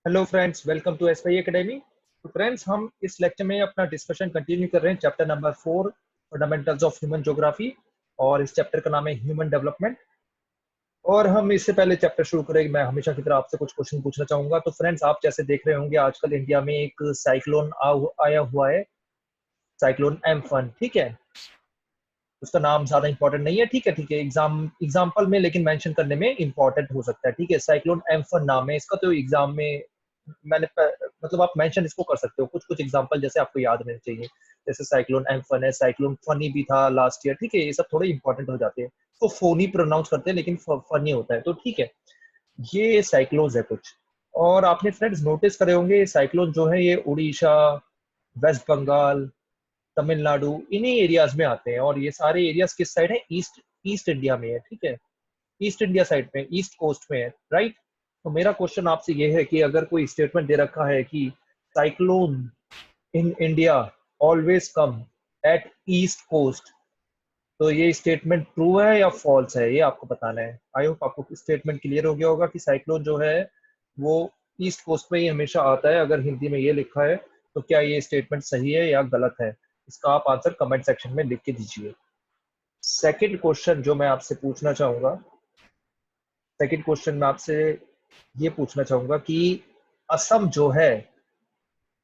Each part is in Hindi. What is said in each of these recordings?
Hello friends, welcome to SY academy. तो फ्रेंड्स, हम इस लेक्चर में अपना डिस्कशन कंटिन्यू कर रहे हैं chapter number 4, fundamentals of human geography. और इस चैप्टर का नाम है ह्यूमन डेवलपमेंट। और हम इससे पहले चैप्टर शुरू करेंगे, मैं हमेशा की तरह आपसे कुछ क्वेश्चन पूछना चाहूंगा। तो फ्रेंड्स, आप जैसे देख रहे होंगे आजकल इंडिया में एक साइक्लोन आया हुआ है, साइक्लोन एम्फन। ठीक है, उसका नाम ज्यादा इंपॉर्टेंट नहीं है। ठीक है, एग्जाम्पल में लेकिन मेंशन करने में इंपॉर्टेंट हो सकता है। ठीक है, साइक्लोन एम्फन नाम है इसका। तो एग्जाम में मतलब आप मेंशन इसको कर सकते हो, कुछ कुछ एग्जांपल जैसे आपको याद रहने चाहिए। जैसे साइक्लोन एम्फन है, साइक्लोन फनी भी था लास्ट ईयर। ठीक है, ये सब थोड़े इंपॉर्टेंट हो जाते हैं। इसको फोनी प्रोनाउंस करते हैं लेकिन फनी होता है। तो ठीक है, ये साइक्लोन्स है कुछ। और आपने फ्रेंड्स नोटिस करे होंगे, ये साइक्लोन जो है ये उड़ीसा, वेस्ट बंगाल, तमिलनाडु, इन्हीं एरियाज में आते हैं। और ये सारे एरियाज किस साइड है? ईस्ट ईस्ट इंडिया में है। ठीक है, ईस्ट इंडिया साइड में, ईस्ट कोस्ट में है, राइट। तो मेरा क्वेश्चन आपसे ये है कि अगर कोई स्टेटमेंट दे रखा है कि cyclone in India always come at east coast, तो ये स्टेटमेंट ट्रू है या फॉल्स है, ये आपको बताना है। आई होप आपको स्टेटमेंट क्लियर हो गया होगा कि साइक्लोन जो है वो ईस्ट कोस्ट में ही हमेशा आता है। अगर हिंदी में ये लिखा है तो क्या ये स्टेटमेंट सही है या गलत है, इसका आप आंसर कमेंट सेक्शन में लिख के दीजिए। सेकंड क्वेश्चन जो मैं आपसे पूछना चाहूंगा, सेकंड क्वेश्चन में आपसे ये पूछना चाहूंगा कि असम जो है,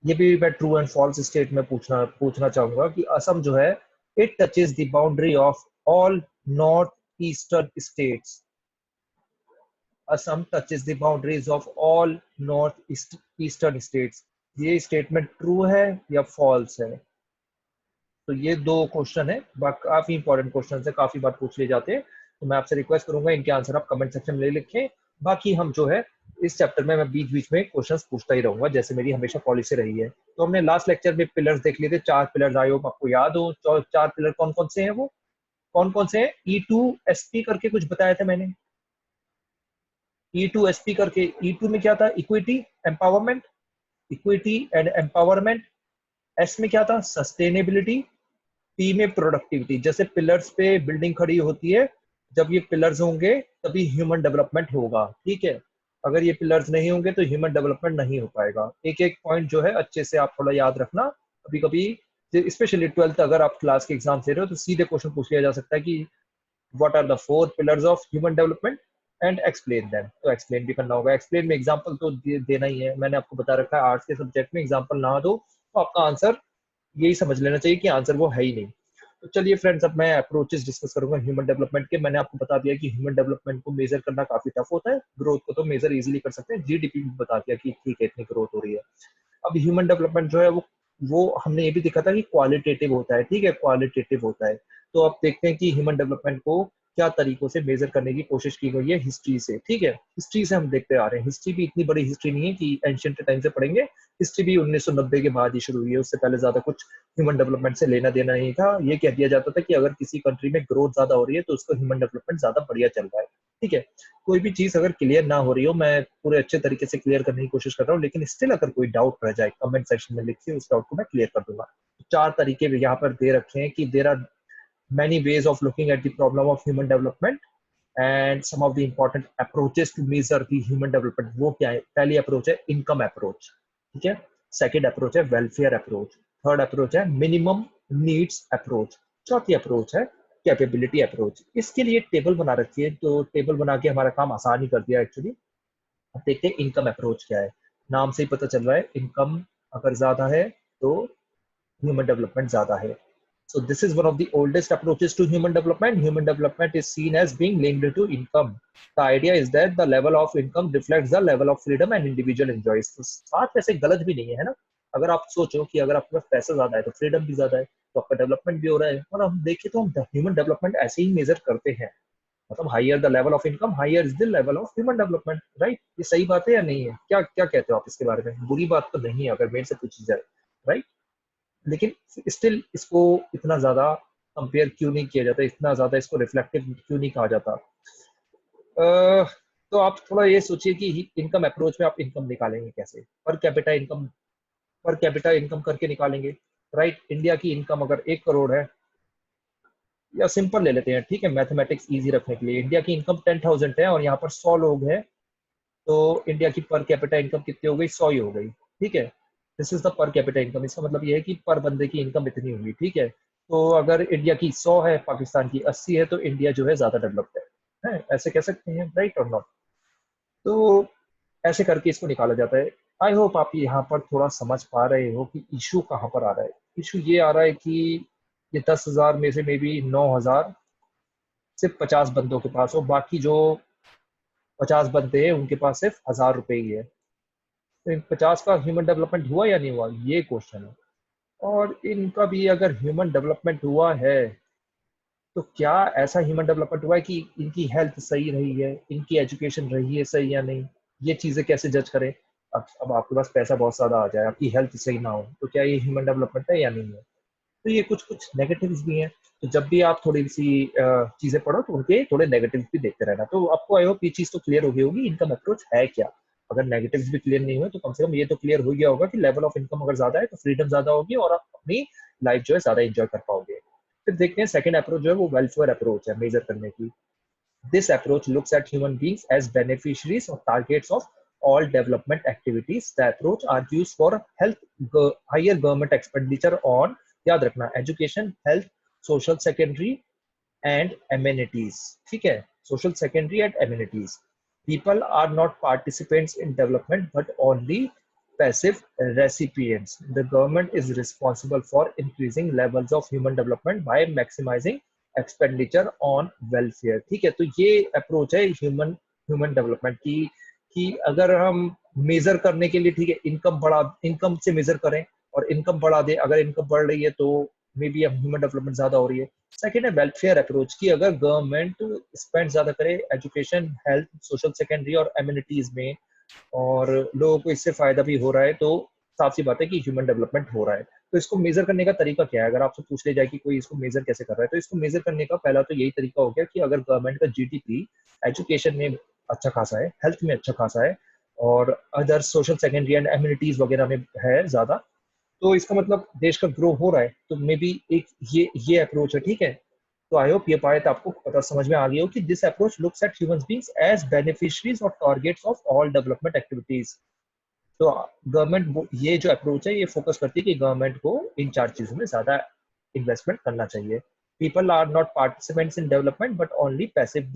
ये भी मैं ट्रू एंड फॉल्स स्टेट में पूछना पूछना चाहूंगा कि असम जो है, it touches the boundary of all north eastern states. Assam touches the boundaries of all north eastern states. ये स्टेटमेंट ट्रू है या फॉल्स है? तो ये दो क्वेश्चन है, काफी इंपॉर्टेंट क्वेश्चन है, काफी बार पूछ लिए जाते हैं। तो मैं आपसे रिक्वेस्ट करूंगा इनके आंसर आप कमेंट सेक्शन में लिखें। बाकी हम जो है इस चैप्टर में मैं बीच बीच में क्वेश्चंस पूछता ही रहूंगा, जैसे मेरी हमेशा पॉलिसी रही है। तो हमने लास्ट लेक्चर में पिलर्स देख लिए थे, 4 पिलर्स। आई होप आपको याद हो 4 पिलर कौन कौन से हैं। वो कौन कौन से हैं? E2SP करके कुछ बताया था मैंने, E2SP करके। E2 में क्या था? Equity, empowerment, equity and empowerment. S में क्या था? सस्टेनेबिलिटी। P में प्रोडक्टिविटी। जैसे पिलर्स पे बिल्डिंग खड़ी होती है, जब ये पिलर्स होंगे तभी ह्यूमन डेवलपमेंट होगा। ठीक है, अगर ये पिलर्स नहीं होंगे तो ह्यूमन डेवलपमेंट नहीं हो पाएगा। एक एक पॉइंट जो है अच्छे से आप थोड़ा याद रखना। कभी कभी स्पेशली 12th अगर आप क्लास के एग्जाम दे रहे हो तो सीधे क्वेश्चन पूछ लिया जा सकता है कि what are the 4 pillars of human development and explain them. तो एक्सप्लेन भी करना होगा। एक्सप्लेन में एग्जाम्पल तो देना ही है, मैंने आपको बता रखा है। आर्ट्स के सब्जेक्ट में एग्जाम्पल ना दो तो आपका आंसर यही समझ लेना चाहिए कि आंसर वो है ही नहीं। तो चलिए फ्रेंड्स, अब मैं अप्रोचेस डिस्कस करूंगा ह्यूमन डेवलपमेंट के। मैंने आपको बता दिया कि ह्यूमन डेवलपमेंट को मेजर करना काफी टफ होता है। ग्रोथ को तो मेजर इजीली कर सकते हैं, जीडीपी भी बता दिया कि ठीक है इतनी ग्रोथ हो रही है। अब ह्यूमन डेवलपमेंट जो है वो हमने ये भी देखा था कि क्वालिटेटिव होता है। ठीक है, क्वालिटेटिव होता है। तो अब देखते हैं कि ह्यूमन डेवलपमेंट को क्या तरीकों से मेजर करने की कोशिश की गई है हिस्ट्री से। ठीक है, हिस्ट्री से हम देखते आ रहे हैं। हिस्ट्री भी इतनी बड़ी हिस्ट्री नहीं है कि एंशिएंट टाइम से पढ़ेंगे। हिस्ट्री भी 1990 के बाद ही शुरू हुई है, उससे पहले ज्यादा कुछ ह्यूमन डेवलपमेंट से लेना देना नहीं था। ये कह दिया जाता था कि अगर किसी कंट्री में ग्रोथ ज्यादा हो रही है तो उसको ह्यूमन डेवलपमेंट ज्यादा बढ़िया चल रहा है। ठीक है, कोई भी चीज अगर क्लियर ना हो रही हो, मैं पूरे अच्छे तरीके से क्लियर करने की कोशिश कर रहा हूँ, लेकिन स्टिल अगर कोई डाउट रह जाए कमेंट सेक्शन में लिखिए, उस डाउट को मैं क्लियर कर दूंगा। 4 तरीके भी यहाँ पर दे रखे हैं कि there are many ways of looking at the problem of human development and some of the important approaches to measure the human development। वो क्या है? पहली अप्रोच है इनकम अप्रोच। ठीक है, सेकेंड अप्रोच है वेलफेयर अप्रोच, थर्ड अप्रोच है मिनिमम नीड्स अप्रोच, चौथी अप्रोच है कैपेबिलिटी अप्रोच। इसके लिए टेबल बना रखी है, तो टेबल बना के हमारा काम आसान ही कर दिया एक्चुअली। अब देखते हैं इनकम अप्रोच क्या है। नाम से ही पता चल रहा है, इनकम अगर ज्यादा है तो human development ज़्यादा है। So this is one of the oldest approaches to human development. Human development is seen as being linked to income. The idea is that the level of income reflects the level of freedom and individual enjoys। तो बात वैसे गलत भी नहीं है ना। अगर आप सोचो कि अगर आपके पास पैसा ज्यादा है तो फ्रीडम भी ज्यादा है, तो आपका डेवलपमेंट भी हो रहा है। और हम देखें तो हम ह्यूमन डेवलपमेंट ऐसे ही मेजर करते हैं, मतलब higher the level of income higher is the level of human development. Right, ये सही बात है या नहीं है? क्या क्या कहते हो आप इसके बारे में? बुरी बात तो नहीं है अगर मेरे से पूछी जाए, राइट। लेकिन स्टिल इसको इतना ज्यादा कंपेयर क्यों नहीं किया जाता, इतना ज्यादा इसको रिफ्लेक्टिव क्यों नहीं कहा जाता? तो आप थोड़ा ये सोचिए कि इनकम अप्रोच में आप इनकम निकालेंगे कैसे? Per capita income, per capita income करके निकालेंगे। राइट, इंडिया की इनकम अगर 1 करोड़ है, या सिंपल ले लेते हैं, ठीक है, मैथमेटिक्स इजी रखने के लिए। इंडिया की इनकम 10,000 है और यहाँ पर 100 लोग हैं, तो इंडिया की पर कैपिटा इनकम कितनी हो गई, 100 ही हो गई, ठीक है। This is the per capita income, इसका मतलब ये है कि पर बंदे की इनकम इतनी होगी, ठीक है। तो अगर इंडिया की 100 है, पाकिस्तान की 80 है, तो इंडिया जो है ज्यादा डेवलप्ड है, ऐसे कह सकते हैं, राइट और नॉट। तो ऐसे करके इसको निकाला जाता है। आई होप आप यहाँ पर थोड़ा समझ पा रहे हो कि इशू कहाँ पर आ रहा है। इशू ये आ रहा है कि ये 10,000 में से मे बी 9,000 सिर्फ 50 बंदों के पास हो, बाकी जो 50 बंदे हैं उनके पास सिर्फ 1,000 रुपए ही है। तो इन 50 का ह्यूमन डेवलपमेंट हुआ या नहीं हुआ, ये क्वेश्चन है। और इनका भी अगर ह्यूमन डेवलपमेंट हुआ है, तो क्या ऐसा ह्यूमन डेवलपमेंट हुआ है कि इनकी हेल्थ सही रही है, इनकी एजुकेशन रही है सही या नहीं, ये चीजें कैसे जज करें। अब आपके पास पैसा बहुत ज्यादा आ जाए, आपकी हेल्थ सही ना हो, तो क्या ये ह्यूमन डेवलपमेंट है या नहीं है। तो ये कुछ कुछ नेगेटिव्स भी हैं। तो जब भी आप थोड़ी सी चीजें पढ़ो तो उनके थोड़े नेगेटिव्स भी देखते रहना। तो आपको आई होप ये चीज तो क्लियर हो गई होगी, इनकम अप्रोच है क्या। अगर नेगेटिव्स भी क्लियर नहीं हुए तो कम से कम ये तो क्लियर हो गया होगा कि लेवल ऑफ इनकम अगर ज्यादा है तो फ्रीडम ज्यादा होगी और आप अपनी लाइफ जो है ज्यादा एंजॉय कर पाओगे। फिर देखते हैं सेकंड अप्रोच जो है वो वेलफेयर अप्रोच है मेजर करने की। This approach looks at human beings as beneficiaries or targets of all development activities. The approach argues for higher government expenditure on, याद रखना, education, health, social secondary and amenities. ठीक है, social secondary and amenities. People are not participants in development but only passive recipients. The government is responsible for increasing levels of human development by maximizing expenditure on welfare. ठीक है, तो ये अप्रोच है ह्यूमन ह्यूमन डेवलपमेंट की, कि अगर हम मेजर करने के लिए, ठीक है, इनकम से मेजर करें और इनकम बढ़ा दे, अगर इनकम बढ़ रही है तो मे बी अब ह्यूमन डेवलपमेंट ज्यादा हो रही है। सेकेंड है वेलफेयर अप्रोच की, अगर गवर्नमेंट स्पेंड ज्यादा करे एजुकेशन, हेल्थ, सोशल सेकेंडरी और एम्यूनिटीज में, और लोगों को इससे फायदा भी हो रहा है, तो साफ सी बात है कि ह्यूमन डेवलपमेंट हो रहा है। तो इसको मेजर करने का तरीका क्या है, अगर आपसे पूछ ले जाए कि कोई इसको मेजर कैसे कर रहा है, तो इसको मेजर करने का पहला तो यही तरीका हो गया कि अगर गवर्नमेंट का जीडीपी एजुकेशन में अच्छा खासा है, हेल्थ में अच्छा खासा है, और other social secondary and amenities वगैरह में है ज्यादा, तो इसका मतलब देश का ग्रो हो रहा है। तो मे बी एक ये अप्रोच है, ठीक है। तो आई होप ये बात आपको पता समझ में आ गई हो कि this approach looks at human beings as beneficiaries और targets of all development activities. तो गवर्नमेंट, ये जो अप्रोच है ये फोकस करती है कि गवर्नमेंट को इन चार चीजों में ज्यादा इन्वेस्टमेंट करना चाहिए। People are not participants in development but only passive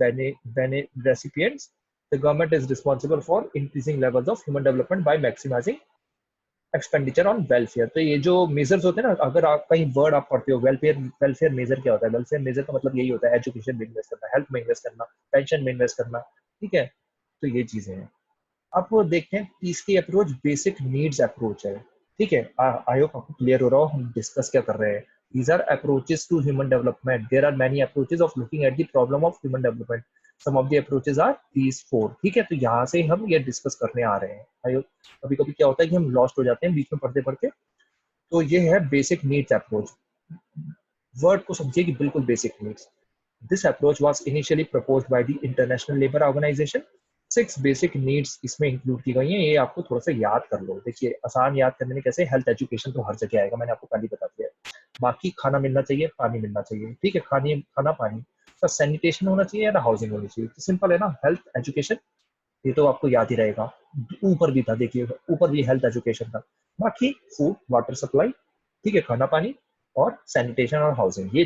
recipients. The government is responsible for increasing levels of human development by maximising expenditure on welfare. तो ये जो मेजर्स होते हैं ना, अगर आप कहीं वर्ड आप पढ़ते हो वेलफेयर, वेलफेयर मेजर क्या होता है, वेलफेयर मेजर का मतलब यही होता है एजुकेशन में इन्वेस्ट करना, हेल्थ में इन्वेस्ट करना, पेंशन में इन्वेस्ट करना, ठीक है। तो ये चीजें हैं। अब वो देखते हैं तीसरी अप्रोच बेसिक नीड्स अप्रोच है, ठीक है। आई होप आपको क्लियर हो रहा हो हम डिस्कस क्या कर रहे हैं। These are approaches to human development. There are many approaches of looking at the problem of human development. Some of the approaches are these four. ठीक है, तो यहाँ से हम ये डिस्कस करने आ रहे हैं। आई होप, कभी कभी क्या होता है कि हम लॉस्ट हो जाते हैं बीच में पढ़ते पढ़ते। तो ये है बेसिक नीड्स अप्रोच। वर्ड को समझिए कि बिल्कुल basic needs. This approach was initially proposed by the International Labour Organization. 6 basic needs इसमें इंक्लूड की गई हैं, ये आपको थोड़ा सा याद कर लो। देखिए आसान याद करने में कैसे, हेल्थ एजुकेशन तो हर जगह आएगा, मैंने आपको पहले बता दिया। बाकी खाना मिलना चाहिए, पानी मिलना चाहिए, ठीक है, खाना पानी। तो सैनिटेशन होना चाहिए या हाउसिंग होनी चाहिए, तो सिंपल है ना, हेल्थ एजुकेशन, ये तो आपको याद ही रहेगा। ऊपर भी था, देखिए ऊपर भी हेल्थ एजुकेशन था। बाकी फूड, वाटर सप्लाई, ठीक है, खाना पानी और सैनिटेशन और हाउसिंग, ये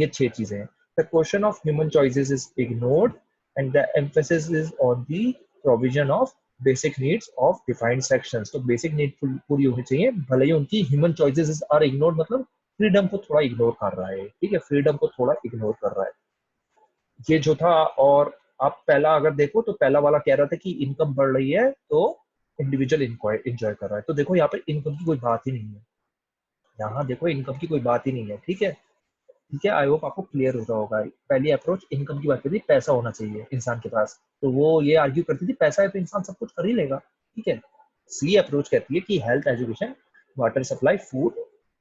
6 चीजें हैं। The question of human choices is ignored and the emphasis is on the provision of basic needs of defined sections. तो बेसिक नीड पूरी होनी चाहिए, भले ही उनकी ह्यूमन चॉइसेस आर इग्नोर्ड, मतलब फ्रीडम को थोड़ा इग्नोर कर रहा है, ठीक है, फ्रीडम को थोड़ा इग्नोर कर रहा है, ये जो था। और आप पहला अगर देखो तो पहला वाला कह रहा था कि इनकम बढ़ रही है तो इंडिविजुअल एंजॉय कर रहा है, तो देखो यहाँ पे इनकम की कोई बात ही नहीं है। यहाँ देखो इनकम की कोई बात ही नहीं है, ठीक है। ठीक है, आई होप आपको क्लियर हो रहा होगा। पहली अप्रोच इनकम की बात करती थी, पैसा होना चाहिए इंसान के पास, तो वो ये आर्ग्यू करती थी पैसा है तो इंसान सब कुछ कर ही लेगा, ठीक है। सी अप्रोच कहती है कि health education, water supply, food,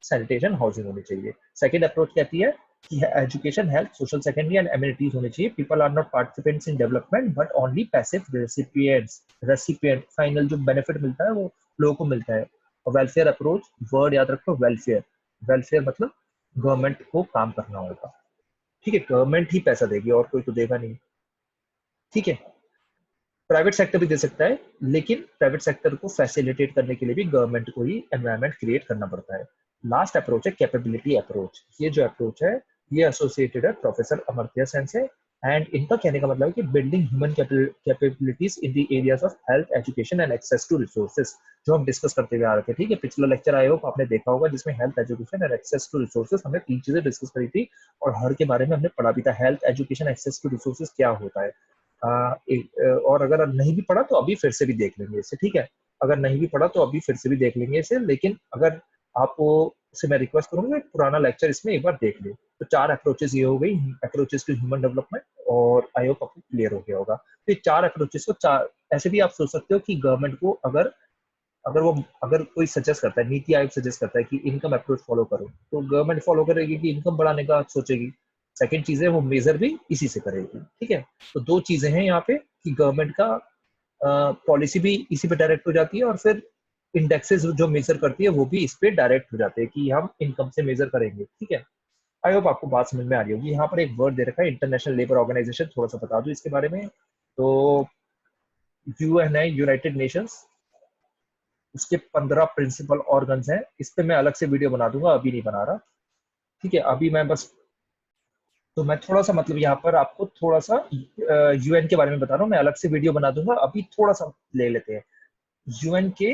sanitation, housing होनी चाहिए। सेकेंड अप्रोच कहती है कि education, health, social secondary and amenities होनी चाहिए। People are not participants in development but only passive recipients. Recipient, final जो बेनिफिट मिलता है वो लोगों को मिलता है। और वेलफेयर अप्रोच, वर्ड याद रखो वेलफेयर, वेलफेयर मतलब गवर्नमेंट को काम करना होगा, ठीक है, गवर्नमेंट ही पैसा देगी और कोई तो देगा नहीं, ठीक है। प्राइवेट सेक्टर भी दे सकता है, लेकिन प्राइवेट सेक्टर को फैसिलिटेट करने के लिए भी गवर्नमेंट को ही एनवायरनमेंट क्रिएट करना पड़ता है। लास्ट अप्रोच है कैपेबिलिटी अप्रोच। ये जो अप्रोच है ये एसोसिएटेड है प्रोफेसर अमर्त्य सेन से, एंड इनका कहने का मतलब है कि building human capabilities in the areas of health, education and access to resources, जो हम डिस्कस करते हुए आ रहे थे। ठीक है, पिछला लेक्चर आया हो तो आपने देखा होगा, जिसमें health, education and access to resources हमने 3 चीजें डिस्कस करी थी, और हर के बारे में हमने पढ़ा भी था। Health, education, access to resources क्या होता है। और अगर नहीं भी पढ़ा तो अभी फिर से भी देख लेंगे इसे। ठीक है, अगर नहीं भी पढ़ा तो अभी फिर से भी देख लेंगे इसे, लेकिन अगर आपको से मैं रिक्वेस्ट करूंगा पुराना लेक्चर इसमें एक बार देख ले। तो 4 अप्रोचेस ये हो गई, अप्रोचेस टू ह्यूमन डेवलपमेंट, और आई होप आपको क्लियर हो गया होगा। तो ये 4 अप्रोचेस को 4 ऐसे भी आप सोच सकते हो कि गवर्नमेंट को अगर अगर कोई सजेस्ट करता है, नीति आयोग सजेस्ट करता है कि इनकम अप्रोच फॉलो करो, तो गवर्नमेंट फॉलो करेगी कि इनकम बढ़ाने का सोचेगी। सेकंड चीज है वो मेजर भी इसी से करेगी। ठीक है, तो 2 चीजें हैं यहाँ पे कि गवर्नमेंट का पॉलिसी भी इसी पे डायरेक्ट हो जाती है, और फिर इंडेक्सेस जो मेजर करती है वो भी इस पे डायरेक्ट हो जाते हैं कि हम इनकम से मेजर करेंगे। ठीक है, आई होप आपको बात समझ में आ रही होगी। यहाँ पर एक वर्ड दे रखा है इंटरनेशनल लेबर ऑर्गेनाइजेशन, थोड़ा सा बता दूं इसके बारे में। तो यूएन है, यूनाइटेड नेशंस, उसके 15 प्रिंसिपल ऑर्गन्स हैं। इस पे मैं अलग से वीडियो बना दूंगा, अभी नहीं बना रहा। ठीक है, अभी मैं बस, तो मैं थोड़ा सा मतलब यहाँ पर आपको थोड़ा सा यूएन के बारे में बता रहा हूँ, मैं अलग से वीडियो बना दूंगा, अभी थोड़ा सा ले लेते हैं। यूएन के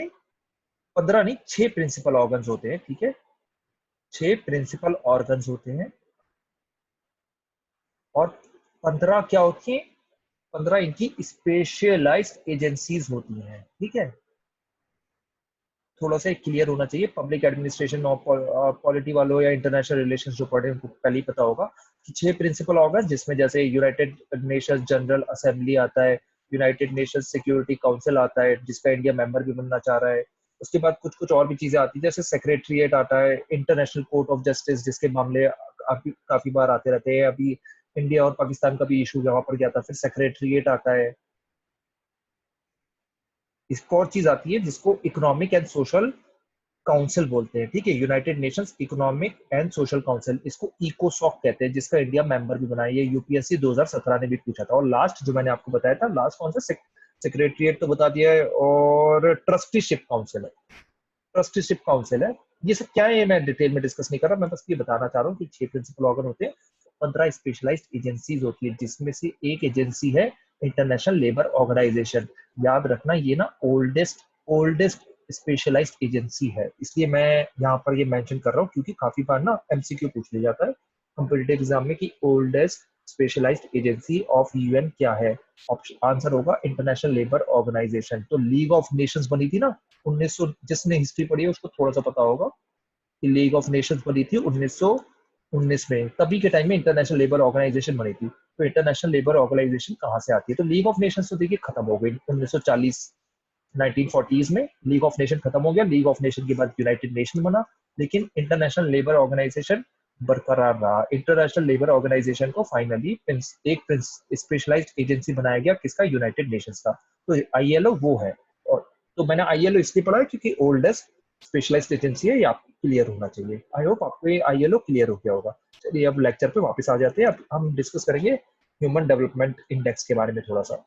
15 नहीं 6 प्रिंसिपल ऑर्गन्स होते हैं। ठीक है, 6 प्रिंसिपल ऑर्गन्स होते हैं, और 15 क्या होती है, 15 इनकी स्पेशलाइज्ड एजेंसीज होती हैं। ठीक है, थोड़ा सा क्लियर होना चाहिए, पब्लिक एडमिनिस्ट्रेशन और पॉलिटी वालों या इंटरनेशनल रिलेशंस जो पढ़े उनको पहले ही पता होगा कि 6 प्रिंसिपल ऑर्गन, जिसमें जैसे यूनाइटेड नेशंस जनरल असेंबली आता है, यूनाइटेड नेशंस सिक्योरिटी काउंसिल आता है जिसका इंडिया मेंबर भी बनना चाह रहा है। उसके बाद कुछ कुछ और भी चीजें आती है, जैसे सेक्रेटरीट आता है, इंटरनेशनल कोर्ट ऑफ जस्टिस जिसके मामले काफी बार आते रहते हैं। अभी इंडिया और पाकिस्तान का भी इशू वहां पर गया था। फिर सेक्रेटरीट आता है। इसको और चीज आती है जिसको इकोनॉमिक एंड सोशल काउंसिल बोलते हैं। ठीक है, United Nations economic and social council, इसको इकोसॉक कहते हैं, जिसका इंडिया मेंबर भी बना है। ये यूपीएससी 2017 ने भी पूछा था। और लास्ट जो मैंने आपको बताया था, लास्ट कौन सा, सेक्रेटरीट तो बता दिया है, और ट्रस्टीशिप काउंसिल है। ट्रस्टीशिप काउंसिल है। ये सब क्या है ये मैं डिटेल में डिस्कस नहीं कर रहा, मैं बस ये बताना चाह रहा हूँ कि 6 प्रिंसिपल ऑर्गन होते हैं, 15 स्पेशलाइज्ड एजेंसीज होती है, जिसमें से एक एजेंसी है इंटरनेशनल लेबर ऑर्गेनाइजेशन। याद रखना ये ना ओल्डेस्ट ओल्डेस्ट स्पेशलाइज्ड एजेंसी है, इसलिए मैं यहाँ पर ये मेंशन कर रहा हूँ, क्योंकि काफी बार ना एमसीक्यू पूछ लिया जाता है कॉम्पिटिटिव एग्जाम में कि oldest specialised agency of UN क्या है। आंसर होगा इंटरनेशनल लेबर ऑर्गेनाइजेशन। तो लीग ऑफ नेशंस बनी थी ना 1900, जिसने हिस्ट्री पढ़ी है उसको थोड़ा सा पता होगा कि लीग ऑफ नेशंस बनी थी 1919 में। तभी के टाइम में इंटरनेशनल लेबर ऑर्गेनाइजेशन बनी थी। तो इंटरनेशनल लेबर ऑर्गेनाइजेशन कहाँ से आती है, तो लीग ऑफ नेशंस तो देखिए खत्म हो गई 1940 1940s में। लीग ऑफ नेशन खत्म हो गया। लीग ऑफ नेशन के बाद यूनाइटेड नेशन बना, लेकिन इंटरनेशनल लेबर ऑर्गेनाइजेशन बरकरार रहा। इंटरनेशनल लेबर ऑर्गेनाइजेशन को फाइनली एक स्पेशलाइज्ड एजेंसी बनाया गया, किसका, यूनाइटेड नेशंस का। तो आईएलओ वो है। और तो मैंने आईएलओ इसलिए पढ़ा है क्योंकि ओल्डेस्ट स्पेशलाइज्ड एजेंसी है, ये आपको क्लियर होना चाहिए। आई होप आपको ये आईएलओ क्लियर हो गया होगा। चलिए अब लेक्चर पे वापस आ जाते हैं। अब हम डिस्कस करेंगे ह्यूमन डेवलपमेंट इंडेक्स के बारे में थोड़ा सा।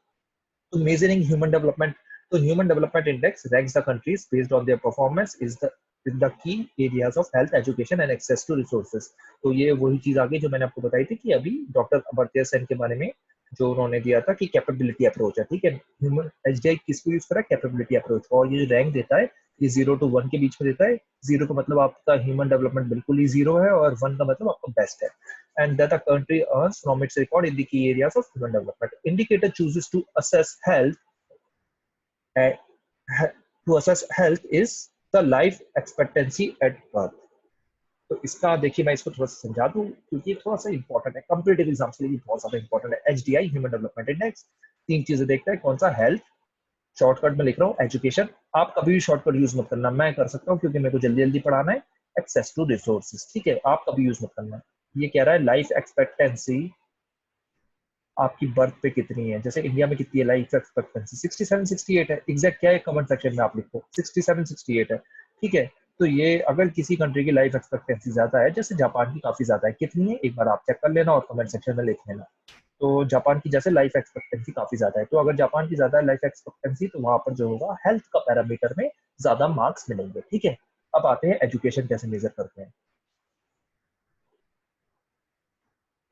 तो measuring human development, so human development index ranks the countries based on their performance is the in the key areas of health, education and access to resources। तो ये वही चीज आ गई जो मैंने आपको बताई थी कि अभी डॉक्टर अमर्त्य सेन के बारे में जो उन्होंने दिया था कि कैपेबिलिटी अप्रोच है। ठीक है, ह्यूमन एचडीआई किसको यूज करा है, कैपेबिलिटी अप्रोच को। और ये जो रैंक देता है ये 0 to 1 के बीच में देता है। 0 का मतलब आपका ह्यूमन डेवलपमेंट बिल्कुल ही 0 है, और 1 का मतलब आपका बेस्ट है। And that a country earns from its record in the key areas of human development. Indicator chooses to assess health. Uh, to assess health is the life expectancy at birth. तो इसका देखिए मैं इसको थोड़ा सा समझा दूं क्योंकि ये थोड़ा सा इंपॉर्टेंट है, कॉम्पिटेटिव एग्जाम के लिए बहुत ज्यादा इंपॉर्टेंट है। एचडीआई ह्यूमन डेवलपमेंट इंडेक्स 3 चीजें देखता है। कौन सा, हेल्थ, शॉर्टकट में लिख रहा हूँ एजुकेशन, आप कभी भी शॉर्टकट यूज मत करना, मैं कर सकता हूँ क्योंकि मेरे को जल्दी जल्दी पढ़ाना है। एक्सेस टू रिसोर्सेज, ठीक है, आप कभी यूज मत करना। ये कह रहा है लाइफ एक्सपेक्टेंसी आपकी बर्थ पे कितनी है, जैसे इंडिया में कितनी है लाइफ एक्सपेक्टेंसी, 67 68 है। एग्जैक्ट क्या है कमेंट सेक्शन में आप लिखो, 67 68 है। ठीक है, तो ये अगर किसी कंट्री की लाइफ एक्सपेक्टेंसी ज्यादा है, जैसे जापान की काफी ज्यादा है, कितनी है एक बार आप चेक कर लेना और कमेंट सेक्शन में लिख लेना। तो जापान की जैसे लाइफ एक्सपेक्टेंसी काफी ज्यादा है, तो अगर जापान की ज्यादा लाइफ एक्सपेक्टेंसी तो वहां पर जो होगा हेल्थ का पैरामीटर में ज्यादा मार्क्स मिलेंगे। ठीक है, अब आते हैं एजुकेशन कैसे मेजर करते हैं।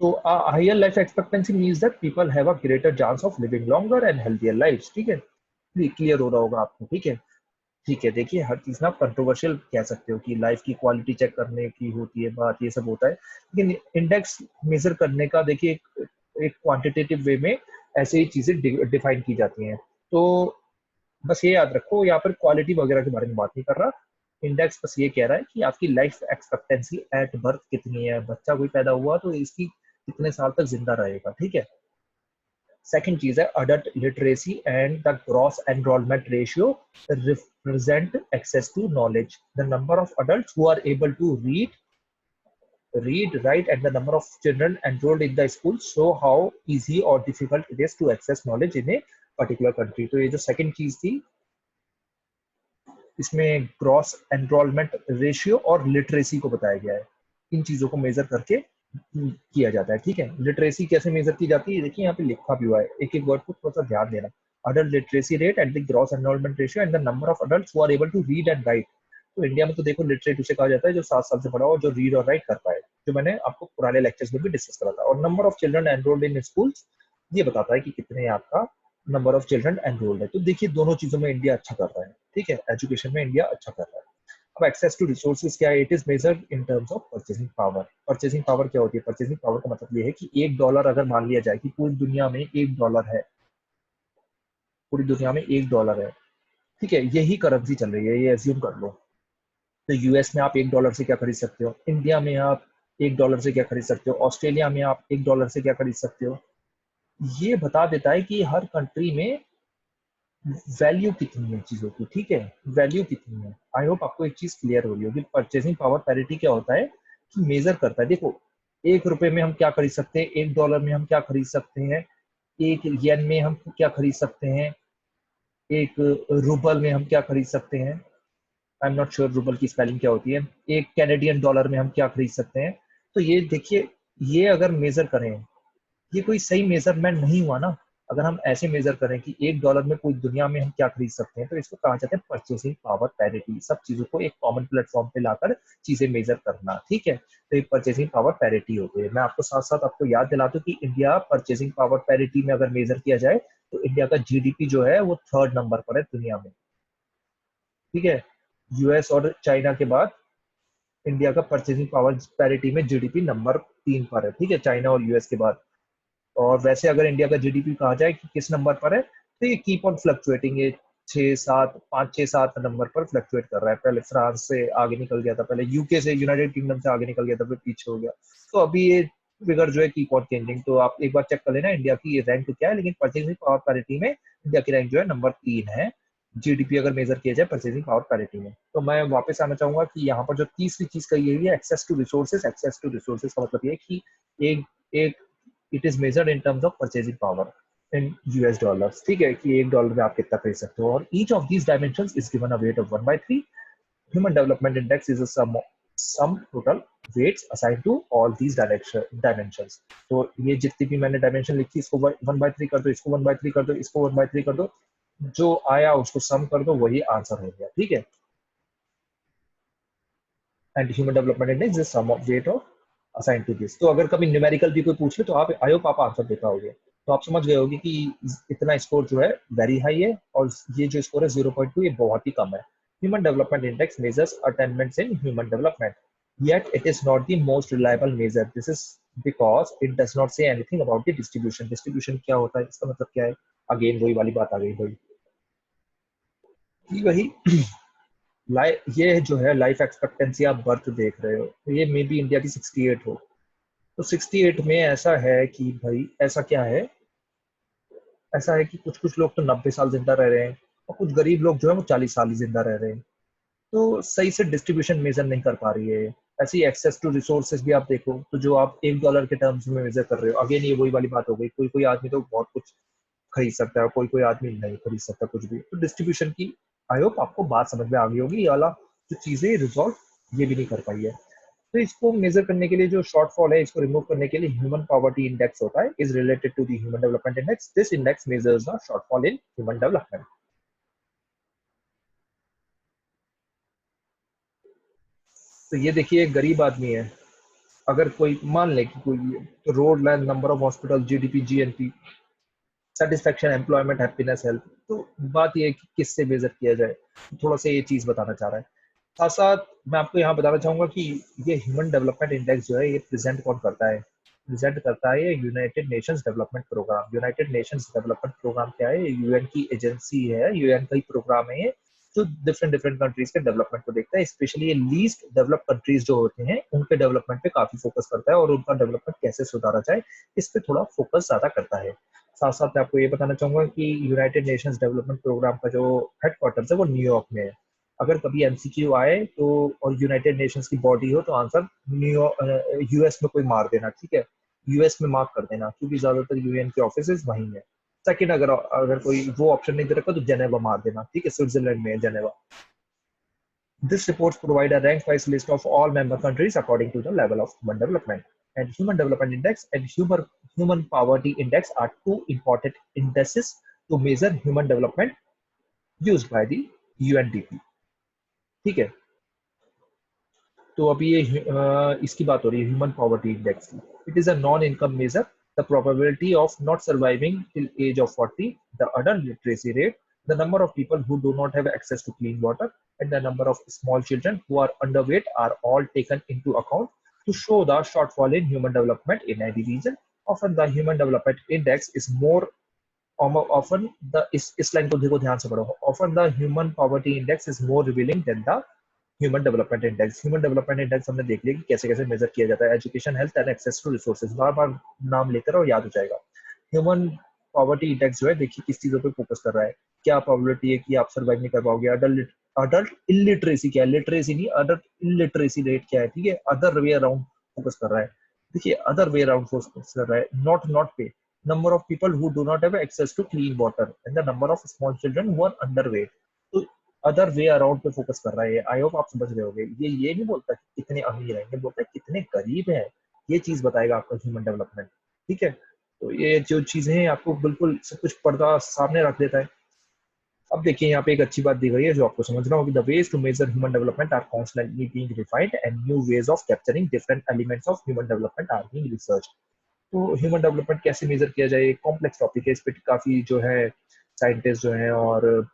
तो higher life expectancy means that people have a greater chance of living longer and healthier life. ठीक है, क्लियर हो रहा होगा आपको। ठीक है, ठीक है, देखिए हर चीज ना कंट्रोवर्शियल कह सकते हो कि लाइफ की क्वालिटी चेक करने की होती है बात, ये सब होता है, लेकिन इंडेक्स मेजर करने का देखिए एक क्वांटिटेटिव वे में ऐसे ही चीजें डिफाइन की जाती हैं। तो बस ये याद रखो, यहाँ पर क्वालिटी वगैरह के बारे में बात नहीं कर रहा। इंडेक्स बस ये कह रहा है कि आपकी लाइफ एक्सपेक्टेंसी एट बर्थ कितनी है, बच्चा कोई पैदा हुआ तो इसकी कितने साल तक जिंदा रहेगा। ठीक है, सेकंड चीज है adult literacy and the gross enrolment ratio represent access to knowledge. The number of adults who are able to read, write, and the number of children enrolled in the school show how easy or difficult it is to access knowledge in a particular country। तो ये जो सेकंड चीज थी, इसमें ग्रॉस एनरोलमेंट रेशियो और लिटरेसी को बताया गया है। इन चीजों को मेजर करके किया जाता है। ठीक है, लिटरेसी कैसे मेजर की जाती है, देखिए यहाँ पे लिखा भी हुआ है, एक एक वर्ड को थोड़ा सा ध्यान देना। Adult literacy rate and the gross enrolment ratio and the number of adults who are able to read and write। तो इंडिया में तो देखो लिटरेट उसे कहा जाता है जो 7 साल से बड़ा हो, जो रीड और राइट कर पाए, जो मैंने आपको पुराने लेक्चर्स में भी डिस्कस करा था। और number of children enrolled in schools, ये बताता है कि कितने आपका नंबर ऑफ चिल्ड्रन एनरोल्ड है। तो देखिए दोनों चीजों में इंडिया अच्छा कर रहा है। ठीक है, एजुकेशन में इंडिया अच्छा कर रहा है। अब एक्सेस टू रिसोर्सेज क्या है, it is measured in terms of purchasing power. Purchasing power क्या होती है, परचेसिंग पावर का मतलब ये है कि $1 अगर मान लिया जाए कि पूरी दुनिया में $1 है, पूरी दुनिया में $1 है, ठीक है, यही करेंसी चल रही है, ये एज्यूम कर लो। तो यूएस में आप $1 से क्या खरीद सकते हो, इंडिया में आप $1 से क्या खरीद सकते हो, ऑस्ट्रेलिया में आप $1 से क्या खरीद सकते हो। ये बता देता है कि हर कंट्री में वैल्यू कितनी है चीजों की। ठीक है, वैल्यू कितनी है। आई होप आपको एक चीज क्लियर हो रही होगी। परचेसिंग पावर पैरिटी क्या होता है कि मेजर करता है, देखो $1 में हम क्या खरीद सकते हैं, $1 में हम क्या खरीद सकते हैं, $1 में हम क्या खरीद सकते हैं, $1 में हम क्या खरीद सकते हैं, I am not sure rouble की स्पेलिंग क्या होती है, $1 में हम क्या खरीद सकते हैं। तो ये देखिए, ये अगर मेजर करें, ये कोई सही मेजरमेंट नहीं हुआ ना। अगर हम ऐसे मेजर करें कि $1 में पूरी दुनिया में हम क्या खरीद सकते हैं, तो इसको कहा जाता है परचेसिंग पावर पैरिटी। सब चीजों को एक कॉमन प्लेटफॉर्म पे लाकर चीजें मेजर करना। ठीक है, तो ये परचेसिंग पावर पैरिटी होती है। मैं आपको साथ साथ आपको याद दिला दूं कि इंडिया परचेसिंग पावर पैरिटी में अगर मेजर किया जाए तो इंडिया का जीडीपी जो है वो 3rd नंबर पर है दुनिया में। ठीक है, यूएस और चाइना के बाद इंडिया का परचेसिंग पावर पैरिटी में जीडीपी नंबर 3 पर है। ठीक है, चाइना और यूएस के बाद। और वैसे अगर इंडिया का जीडीपी कहा जाए कि किस नंबर पर है, तो ये कीप ऑन फ्लक्चुएटिंग, ये 6 7 5 6 7 नंबर पर फ्लक्चुएट कर रहा है। पहले फ्रांस से आगे निकल गया था, पहले यूके से, यूनाइटेड किंगडम से आगे निकल गया था, फिर पीछे हो गया। तो अभी ये फिगर जो है कीप ऑन चेंजिंग। तो आप एक बार चेक कर लेना इंडिया की रैंक क्या है, लेकिन परचेसिंग पावर पैरिटी में इंडिया की रैंक जो है नंबर 3 है, जीडीपी अगर मेजर किया जाए परचेसिंग पावर पैरिटी में। तो मैं वापस आना चाहूंगा कि यहाँ पर जो तीसरी चीज कही गई है access to resources. Access to resources का मतलब ये है कि एक एक it is measured in terms of purchasing power in US dollars. ठीक है, कि $1 में आप कितना खरीद सकते हो। और each of these dimensions is given a weight of 1/3। Human development index is a sum total weights assign to all these dimensions. तो ये जितनी भी मैंने डायमेंशन लिखी, इसको 1/3 कर दो, इसको 1/3 कर दो, इसको 1/3 कर दो, जो आया उसको सम कर दो, वही आंसर हो गया। ठीक है, and human development index is sum of weight of assign to this. तो अगर कभी न्यूमेरिकल भी कोई पूछ ले तो आप आई होप आप आंसर देता होगे। तो आप समझ गए होगे कि इतना स्कोर जो है वेरी हाई है, और ये जो स्कोर है 0.2 ये बहुत ही कम है। Human development index measures attainments in human development, yet it is not the most reliable measure. This is because it does not say anything about the distribution. Distribution क्या होता है, इसका मतलब क्या है, अगेन वही वाली बात आ गई भाई कि वही ये जो है लाइफ एक्सपेक्टेंसी आप बर्थ देख रहे हो, तो ये मे बी इंडिया की 68 हो। तो 68 में ऐसा है कि भाई ऐसा क्या है, ऐसा है कि कुछ कुछ लोग तो 90 साल जिंदा रह रहे हैं, और कुछ गरीब लोग जो है वो 40 साल ही जिंदा रह रहे हैं। तो सही से डिस्ट्रीब्यूशन मेजर नहीं कर पा रही है। ऐसे ही एक्सेस टू रिसोर्सेज भी आप देखो, तो जो आप $1 के टर्म्स में मेजर कर रहे हो, अगेन ये वही वाली बात हो गई, कोई कोई आदमी तो बहुत कुछ खरीद सकता है, कोई कोई आदमी नहीं खरीद सकता कुछ भी। तो डिस्ट्रीब्यूशन की आई होप आपको बात समझ में आ गई होगी। ये वाला जो चीजें रिजॉल्व ये भी नहीं कर पाई है। तो इसको मेजर करने के लिए जो शॉर्टफॉल है, इसको रिमूव करने के लिए ह्यूमन पॉवर्टी इंडेक्स होता है, is related to the human development index. This index measures the shortfall in human development. तो ये देखिए, एक गरीब आदमी है, अगर कोई मान ले कि कोई तो road line, number of hospital, GDP, GNP, satisfaction, employment, happiness, health. तो बात ये है कि किससे मेजर किया जाए, थोड़ा सा ये चीज बताना चाह रहा है। साथ साथ मैं आपको यहाँ बताना चाहूंगा कि ये ह्यूमन डेवलपमेंट इंडेक्स जो है, ये प्रेजेंट कौन करता है? प्रेजेंट करता है ये United Nations Development Programme. United Nations Development Programme क्या है? यूएन की एजेंसी है, यूएन का ही प्रोग्राम है ये, जो डिफरेंट डिफरेंट कंट्रीज के डेवलपमेंट को देखता है। स्पेशली ये लीस्ट डेवलप कंट्रीज जो होते हैं, उनके डेवलपमेंट पे काफी फोकस करता है, और उनका डेवलपमेंट कैसे सुधारा जाए, इस पे थोड़ा फोकस ज्यादा करता है। साथ साथ मैं आपको ये बताना चाहूंगा कि यूनाइटेड नेशंस डेवलपमेंट प्रोग्राम का जो हेडक्वार्टर है वो न्यूयॉर्क में है। अगर कभी एमसीक्यू आए तो, और यूनाइटेड नेशंस की बॉडी हो, तो आंसर न्यूयॉर्क, यूएस में कोई मार देना, ठीक है? यूएस में मार्क कर देना, क्योंकि ज्यादातर यूएन के ऑफिस वहीं है। सेकंड, अगर अगर कोई वो ऑप्शन नहीं दे रखा, तो जेनेवा मार देना, ठीक है? स्विट्जरलैंड में है Geneva. This reports provide a rank-wise list of all member countries according to the level of human development. And Human Development Index and Human Poverty Index are two important indices to measure human development used by the UNDP. ठीक है? तो अभी ये इसकी बात हो रही है, ह्यूमन पॉवर्टी इंडेक्स की। It is a non income measure the probability of not surviving till as of 40, the adult literacy rate, the number of people who do not have access to clean water, and the number of small children who are underweight are all taken into account to show the shortfall in human development in any region. Often the human development index is more often the इस लाइन को देखो ध्यान से पढ़ो। Often the human poverty index is more revealing than the human development index. Human development index हमने देख लिया कि कैसे कैसे मेजर किया जाता है। Education, health and access to resources, बार बार नाम लेते रहो, याद हो जाएगा। ह्यूमन पॉवर्टी इंडेक्स जो है, देखिए किस चीजों पे फोकस कर रहा है। क्या प्रोबेबिलिटी है कि आप सर्वाइव नहीं कर पाओगे? अडल्ट अडल्ट इलिटरेसी क्या है? लिटरेसी नहीं, अडल्ट इलिटरेसी रेट क्या है, ठीक है? अदर वे अराउंड फोकस कर रहा है। देखिए, अदर वे अराउंड फोकस कर रहा है। नॉट नॉट पे, number of people who do not have access to clean water, and the number of small children who are underweight. तो अदर वे अराउंड पे फोकस कर रहा है। आई होप आप समझ रहे होगे। ये नहीं बोलता कि कितने अमीर हैं, ये बोलता है कितने गरीब हैं। ये चीज बताएगा आपका ह्यूमन डेवलपमेंट, ठीक है? तो ये जो चीजें हैं, आपको बिल्कुल सब कुछ पर्दा सामने रख देता है। अब देखिए, यहाँ पे एक अच्छी बात दी गई है जो आपको समझना होगी। The ways to measure human development are constantly being refined, and new ways of capturing different elements of human development are being research. तो ह्यूमन डेवलपमेंट कैसे मेजर किया जाए, कॉम्प्लेक्स टॉपिक है। इस पे काफी जो है साइंटिस्ट जो है, और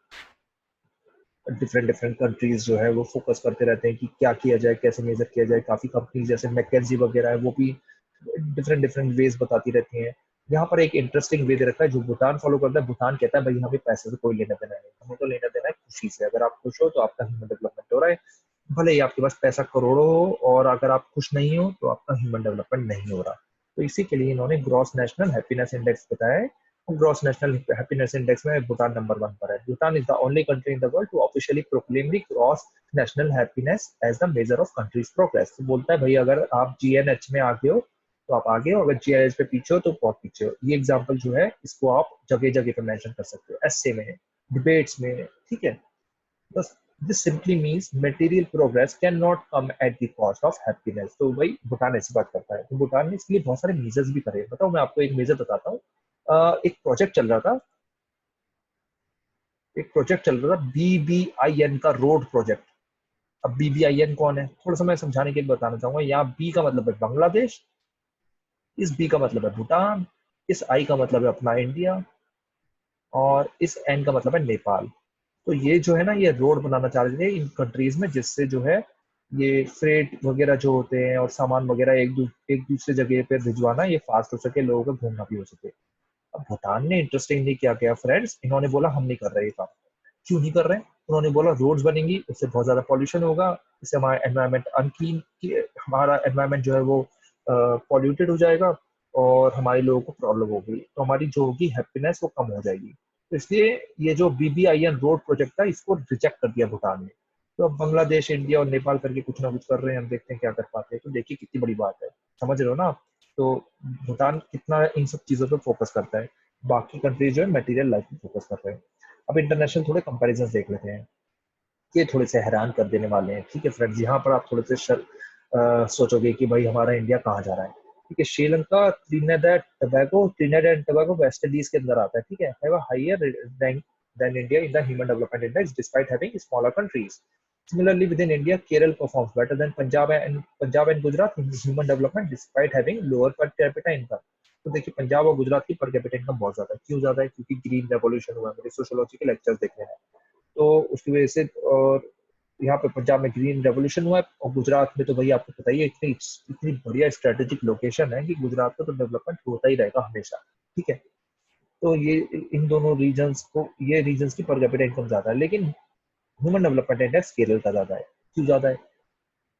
डिफरेंट डिफरेंट कंट्रीज जो है वो फोकस करते रहते हैं कि क्या किया जाए, कैसे मेजर किया जाए। काफी कंपनीज जैसे मैकेंजी वगैरह है, वो भी डिफरेंट डिफरेंट वेज बताती रहती हैं। यहाँ पर एक इंटरेस्टिंग वे दे रखा है जो भूटान फॉलो करता है। भूटान कहता है भाई, हमें पैसे से कोई लेना देना नहीं, हमें तो लेना देना है खुशी से। अगर आप खुश हो तो आपका ह्यूमन डेवलपमेंट हो रहा है, भले ही आपके पास पैसा करोड़ों हो, और अगर आप खुश नहीं हो तो आपका ह्यूमन डेवलपमेंट नहीं हो रहा। तो इसी के लिए इन्होंने ग्रॉस नेशनल हैप्पीनेस इंडेक्स बताया है। ग्रॉस नेशनल हैप्पीनेस इंडेक्स में भूटान नंबर 1 पर है। Bhutan is the only country in the world to officially proclaim the gross national happiness as the measure of countries progress. तो बोलता है भाई, अगर आप जीएनएच में आगे हो तो आप आगे हो, अगर जीएनएच पे पीछे हो तो बहुत पीछे हो। ये एग्जांपल जो है, इसको आप जगह जगह पे मेंशन कर सकते हो, एस्से में, डिबेट्स में, ठीक है? बस this simply means material progress cannot come at the cost of happiness। तो भाई भूटान ऐसी बात करता है। तो भूटान ने इसके लिए बहुत सारे मेजर्स भी करे। बताओ, मैं आपको एक मेजर बताता हूँ। एक प्रोजेक्ट चल रहा था, BBIN का रोड प्रोजेक्ट। अब BBIN कौन है, थोड़ा सा मैं समझाने के लिए बताना चाहूंगा। यहाँ बी का मतलब है बांग्लादेश, इस बी का मतलब है भूटान, इस आई का मतलब है अपना इंडिया, और इस एन का मतलब है नेपाल। तो ये जो है ना, ये रोड बनाना चाह रहे थे इन कंट्रीज में, जिससे जो है ये फ्रेट वगैरह जो होते हैं और सामान वगैरह एक दूसरे जगह पे भिजवाना ये फास्ट हो सके, लोगों का घूमना भी हो सके। अब भूटान ने इंटरेस्टिंगली क्या किया फ्रेंड्स, इन्होंने बोला हम नहीं कर रहे ये काम। क्यों नहीं कर रहे? उन्होंने बोला रोड्स बनेंगी, उससे बहुत ज्यादा पॉल्यूशन होगा, इससे हमारा एनवायरमेंट अनक्लीन, हमारा एनवायरमेंट जो है वो पॉल्यूटेड हो जाएगा, और हमारे लोगों को प्रॉब्लम होगी, तो हमारी जो होगी हैप्पीनेस वो कम हो जाएगी। तो इसलिए ये जो BBIN रोड प्रोजेक्ट था, इसको रिजेक्ट कर दिया भूटान ने। तो अब बांग्लादेश, इंडिया और नेपाल करके कुछ ना कुछ कर रहे हैं, हम देखते हैं क्या कर पाते हैं। तो देखिए कितनी बड़ी बात है, समझ रहे हो ना आप? तो भूटान कितना इन सब चीजों पे फोकस करता है। बाकी कंट्रीज जो है मटेरियल लाइफ पे फोकस कर रहे हैं। अब इंटरनेशनल थोड़े कंपैरिजन देख लेते हैं, ये थोड़े से हैरान कर देने वाले हैं, ठीक है फ्रेंड्स? यहाँ पर आप थोड़े से सोचोगे कि भाई हमारा इंडिया कहाँ जा रहा है। ठीक है, Sri Lanka, Trinidad and Tobago West Indies के अंदर आता है। ठीक है, have a higher rank than India in the human development index despite having smaller countries. Similarly, within India, Kerala performs better than Punjab and Gujarat in human development despite having lower per capita income. तो देखिए पंजाब और गुजरात की पर कैपिटा इनकम बहुत ज्यादा है। क्यों ज्यादा है? क्योंकि ग्रीन रेवोल्यूशन हुआ है। मेरे सोशियोलॉजी के लेक्चर्स देखे हैं तो उसकी वजह से। और यहाँ पे पंजाब में ग्रीन रेवोल्यूशन हुआ है और गुजरात में तो भाई आपको पता ही है इतनी इतनी बढ़िया स्ट्रेटेजिक लोकेशन है कि गुजरात का तो डेवलपमेंट होता ही रहेगा हमेशा। ठीक है, तो ये इन दोनों रीजन्स को, ये रीजन्स की पर कैपिटा इनकम ज्यादा है, लेकिन ह्यूमन डेवलपमेंट इंडेक्स केरल का ज्यादा है। क्यों ज्यादा है?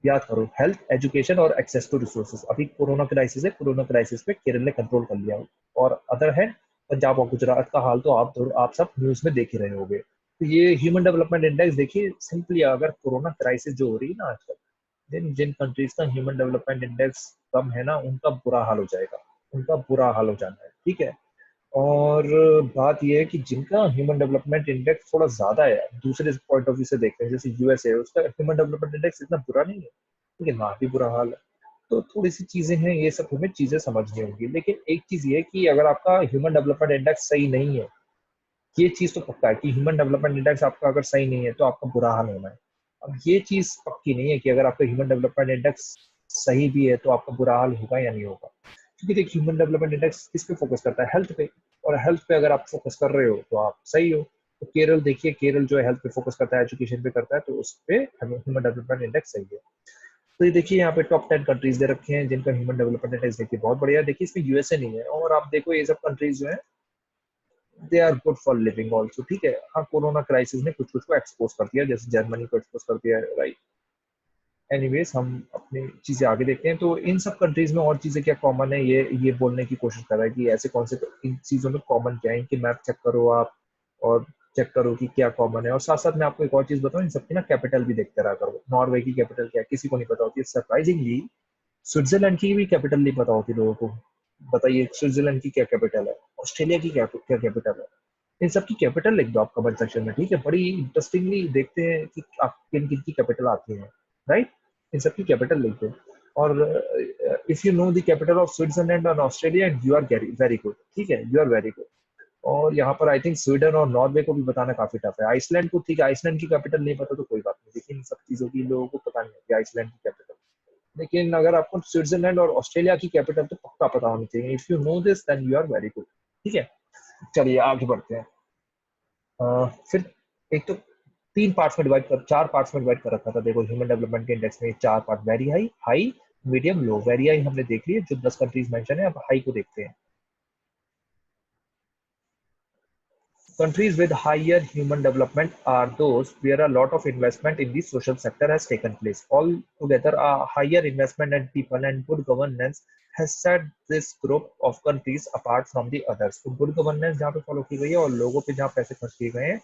याद करो, हेल्थ, एजुकेशन और एक्सेस टू रिसोर्सेज। अभी कोरोना क्राइसिस है, कोरोना क्राइसिस पे केरल ने कंट्रोल कर लिया। और अदर हैंड पंजाब और गुजरात का हाल तो आप सब न्यूज में देख ही रहे होंगे। तो ये ह्यूमन डेवलपमेंट इंडेक्स देखिए, सिंपली अगर कोरोना क्राइसिस जो हो रही है ना आजकल, जिन जिन कंट्रीज का ह्यूमन डेवलपमेंट इंडेक्स कम है ना, उनका बुरा हाल हो जाएगा, उनका बुरा हाल हो जाना है। ठीक है, और बात यह है कि जिनका ह्यूमन डेवलपमेंट इंडेक्स थोड़ा ज्यादा है, दूसरे पॉइंट ऑफ व्यू से देखते हैं, जैसे यूएसए, उसका ह्यूमन डेवलपमेंट इंडेक्स इतना बुरा नहीं है, लेकिन वहाँ भी बुरा हाल है। तो थोड़ी सी चीजें हैं, ये सब हमें चीजें समझनी होंगी। लेकिन एक चीज ये है कि अगर आपका ह्यूमन डेवलपमेंट इंडेक्स सही नहीं है, ये चीज तो पक्का है कि ह्यूमन डेवलपमेंट इंडेक्स आपका अगर सही नहीं है तो आपका बुरा हाल होना है। अब ये चीज पक्की नहीं है कि अगर आपका ह्यूमन डेवलपमेंट इंडेक्स सही भी है तो आपका बुरा हाल होगा या नहीं होगा। क्योंकि देखिए ह्यूमन डेवलपमेंट इंडेक्स किस पे फोकस करता है? हेल्थ पे। और हेल्थ पे अगर आप फोकस कर रहे हो तो आप सही हो। तो केरल देखिए, केरल जो है हेल्थ पे फोकस करता है, एजुकेशन पे करता है, तो उस पे ह्यूमन डेवलपमेंट इंडेक्स सही है। तो ये देखिए यहाँ पे टॉप 10 कंट्रीज दे रखे हैं जिनका ह्यूमन डेवलपमेंट इंडेक्स देखिए बहुत बढ़िया है। देखिए इसमें यूएसए नहीं है, और आप देखो ये सब कंट्रीज जो है they are good for living also. ठीक है, हाँ कोरोना क्राइसिस ने कुछ कुछ को एक्सपोज कर दिया, जैसे जर्मनी को एक्सपोज कर दिया, राइट। एनीवेज, हम अपनी चीजें आगे देखते हैं। तो इन सब कंट्रीज में और चीजें क्या कॉमन है, ये बोलने की कोशिश कर रहा है कि ऐसे कौन से इन चीजों में कॉमन क्या है। इनकी मैप चेक करो आप, और चेक करो कि क्या कॉमन है। और साथ साथ मैं आपको एक और चीज बताऊं, इन सबकी ना कैपिटल भी देखते रहा करो। नॉर्वे की कैपिटल क्या है किसी को नहीं पता होती है, सरप्राइजिंगली। स्विट्जरलैंड की भी कैपिटल नहीं पता होती लोगों को। बताइए स्विट्जरलैंड की क्या कैपिटल है, ऑस्ट्रेलिया की क्या कैपिटल है। इन सब की कैपिटल लिख दो आप कमेंट सेक्शन में। ठीक है, बड़ी इंटरेस्टिंगली देखते हैं कि आप किन किन की कैपिटल आती है, राइट। इन सब की कैपिटल लिख दो। और if you know the capital of Switzerland और Australia, you are very good. ठीक है, यू आर वेरी गुड। और यहाँ पर आई थिंक स्वीडन और नॉर्वे को भी बताना काफी टफ है। आइसलैंड को, ठीक है, आइसलैंड की कैपिटल नहीं पता तो कोई बात नहीं, लेकिन इन सब चीजों की लोगों को पता नहीं होती आइसलैंड की कैपिटल। लेकिन अगर आपको स्विट्जरलैंड और ऑस्ट्रेलिया की कैपिटल तो पक्का पता होनी चाहिए। If you know this then you are very good. ठीक है, चलिए आगे बढ़ते हैं। फिर एक तो तीन पार्ट्स में डिवाइड कर, चार पार्ट्स में डिवाइड कर रखा था। देखो ह्यूमन डेवलपमेंट के इंडेक्स में चार part, very high, high, medium, low. Very high हमने देख लिया, जो 10 कंट्रीज मेंशन है। अब हाई को देखते हैं। Countries with higher human development are those where a lot of investment in the social sector has taken place. Altogether, a higher investment in people and good governance has set this group of countries apart from the others. तो good governance जहाँ पे फॉलो की गई है और लोगों पे जहाँ पैसे खर्च किए गए हैं,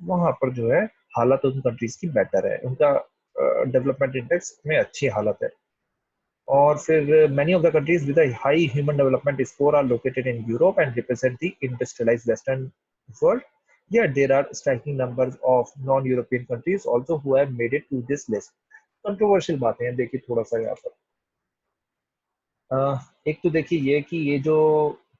वहां पर जो है हालत उन कंट्रीज की बेटर है, उनका डेवलपमेंट इंडेक्स में अच्छी हालत है। और फिर many of the countries with a high human development score are located in Europe and represent the industrialized Western world. Yet there are striking numbers of non-European countries also who have made it to this list. Controversial बातें हैं, देखिए थोड़ा सा यहाँ पर। एक तो देखिए ये कि ये जो